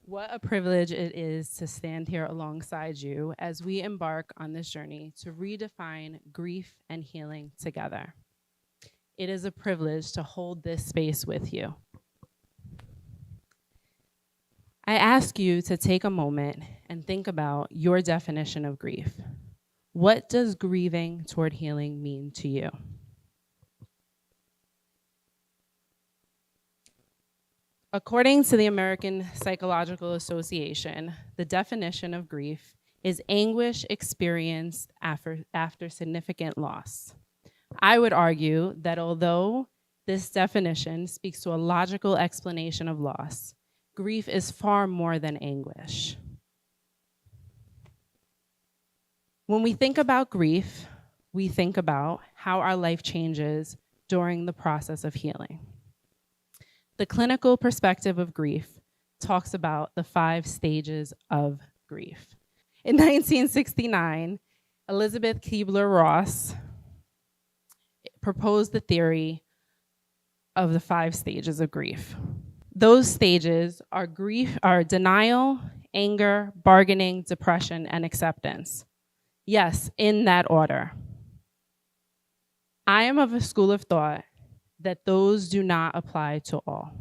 What a privilege it is to stand here alongside you as we embark on this journey to redefine grief and healing together. It is a privilege to hold this space with you. I ask you to take a moment and think about your definition of grief. What does grieving toward healing mean to you? According to the American Psychological Association, the definition of grief is anguish experienced after significant loss. I would argue that although this definition speaks to a logical explanation of loss, grief is far more than anguish. When we think about grief, we think about how our life changes during the process of healing. The clinical perspective of grief talks about the 5 stages of grief. In 1969, Elizabeth Kubler-Ross proposed the theory of the 5 stages of grief. Those stages are denial, anger, bargaining, depression, and acceptance. Yes, in that order. I am of a school of thought that those do not apply to all.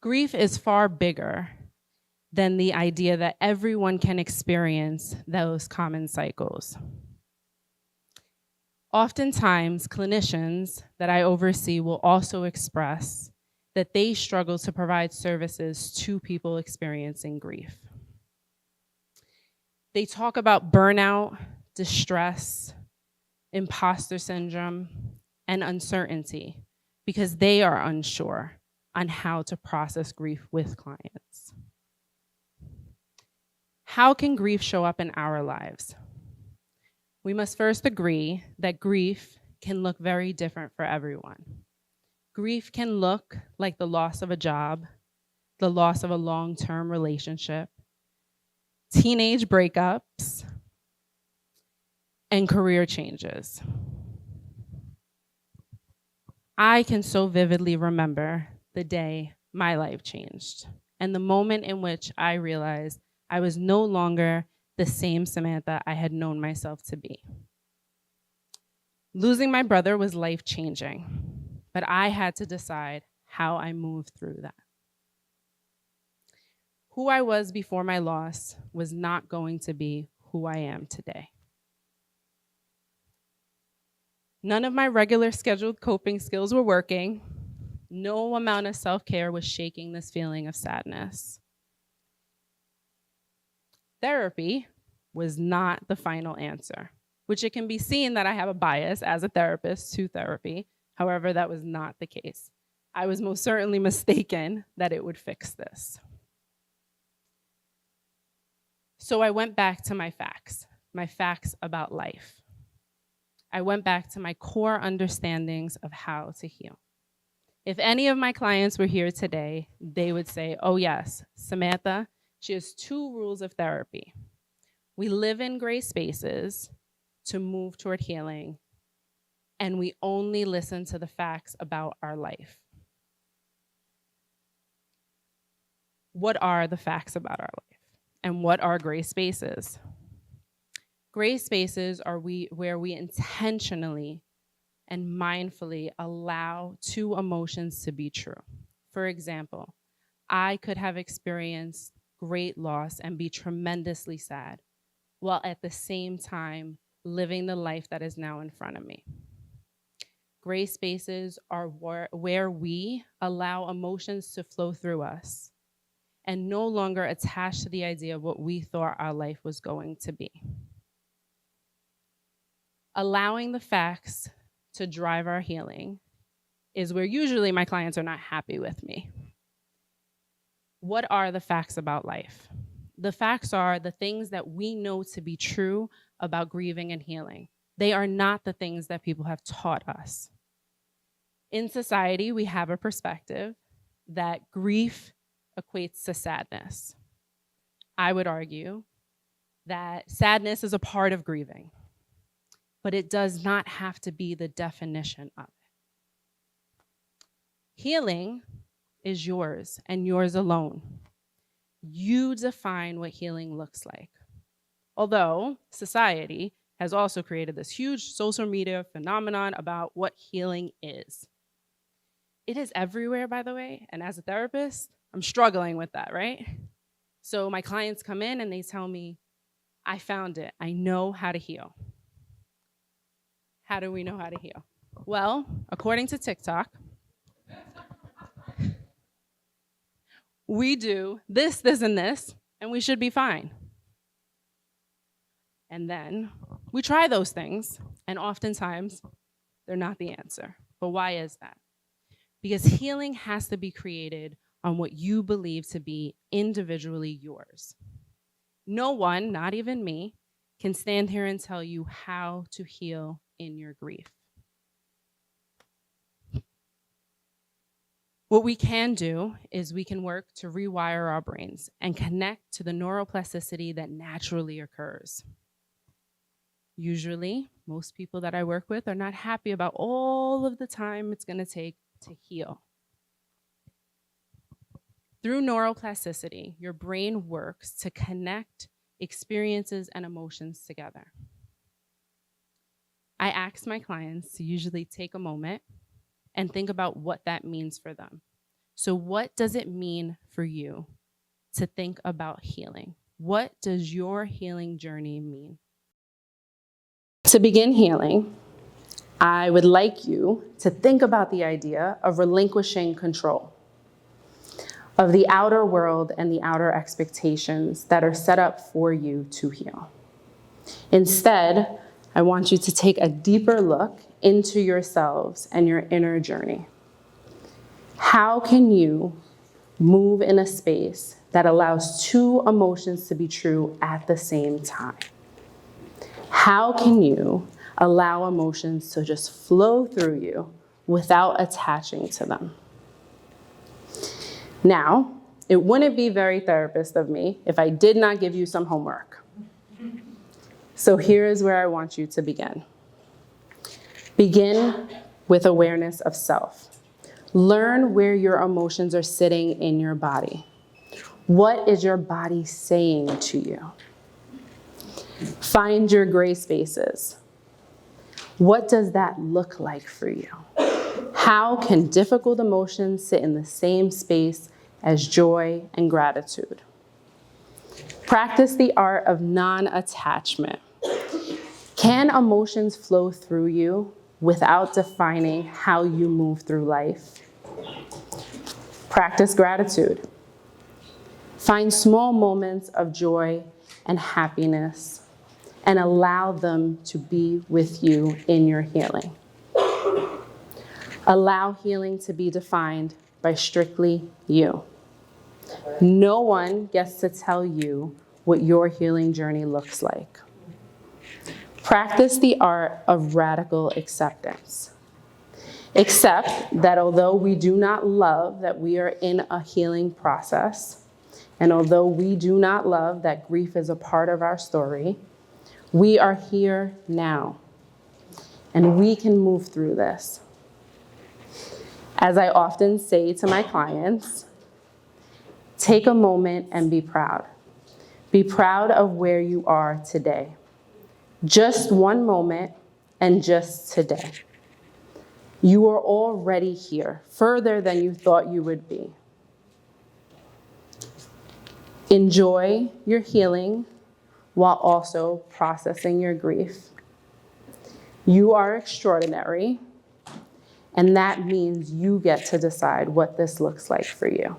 Grief is far bigger than the idea that everyone can experience those common cycles. Oftentimes, clinicians that I oversee will also express that they struggle to provide services to people experiencing grief. They talk about burnout, distress, imposter syndrome, and uncertainty because they are unsure on how to process grief with clients. How can grief show up in our lives? We must first agree that grief can look very different for everyone. Grief can look like the loss of a job, the loss of a long-term relationship, teenage breakups, and career changes. I can so vividly remember the day my life changed and the moment in which I realized I was no longer the same Samantha I had known myself to be. Losing my brother was life-changing, but I had to decide how I moved through that. Who I was before my loss was not going to be who I am today. None of my regular scheduled coping skills were working. No amount of self-care was shaking this feeling of sadness. Therapy was not the final answer, which it can be seen that I have a bias as a therapist to therapy. However, that was not the case. I was most certainly mistaken that it would fix this. So I went back to my facts about life. I went back to my core understandings of how to heal. If any of my clients were here today, they would say, oh yes, Samantha, she has 2 rules of therapy. We live in gray spaces to move toward healing, and we only listen to the facts about our life. What are the facts about our life? And what are gray spaces? Gray spaces are where we intentionally and mindfully allow 2 emotions to be true. For example, I could have experienced great loss and be tremendously sad, while at the same time living the life that is now in front of me. Gray spaces are where we allow emotions to flow through us and no longer attach to the idea of what we thought our life was going to be. Allowing the facts to drive our healing is where usually my clients are not happy with me. What are the facts about life? The facts are the things that we know to be true about grieving and healing. They are not the things that people have taught us. In society, we have a perspective that grief equates to sadness. I would argue that sadness is a part of grieving, but it does not have to be the definition of it. Healing is yours and yours alone. You define what healing looks like. Although society has also created this huge social media phenomenon about what healing is. It is everywhere, by the way, and as a therapist, I'm struggling with that, right? So my clients come in and they tell me, I found it. I know how to heal. How do we know how to heal? Well, according to TikTok, we do this, this, and this, and we should be fine. And then we try those things, and oftentimes they're not the answer. But why is that? Because healing has to be created on what you believe to be individually yours. No one, not even me, can stand here and tell you how to heal in your grief. What we can do is we can work to rewire our brains and connect to the neuroplasticity that naturally occurs. Usually, most people that I work with are not happy about all of the time it's going to take to heal. Through neuroplasticity, your brain works to connect experiences and emotions together. I ask my clients to usually take a moment and think about what that means for them. So what does it mean for you to think about healing? What does your healing journey mean? To begin healing, I would like you to think about the idea of relinquishing control of the outer world and the outer expectations that are set up for you to heal. Instead, I want you to take a deeper look into yourselves and your inner journey. How can you move in a space that allows two emotions to be true at the same time? How can you allow emotions to just flow through you without attaching to them? Now, it wouldn't be very therapist of me if I did not give you some homework. So here is where I want you to begin. Begin with awareness of self. Learn where your emotions are sitting in your body. What is your body saying to you? Find your gray spaces. What does that look like for you? How can difficult emotions sit in the same space as joy and gratitude? Practice the art of non-attachment. Can emotions flow through you without defining how you move through life? Practice gratitude. Find small moments of joy and happiness and allow them to be with you in your healing. Allow healing to be defined by strictly you. No one gets to tell you what your healing journey looks like. Practice the art of radical acceptance. Accept that although we do not love that we are in a healing process, and although we do not love that grief is a part of our story, we are here now, and we can move through this. As I often say to my clients, take a moment and be proud. Be proud of where you are today. Just one moment and just today. You are already here, further than you thought you would be. Enjoy your healing while also processing your grief. You are extraordinary, and that means you get to decide what this looks like for you.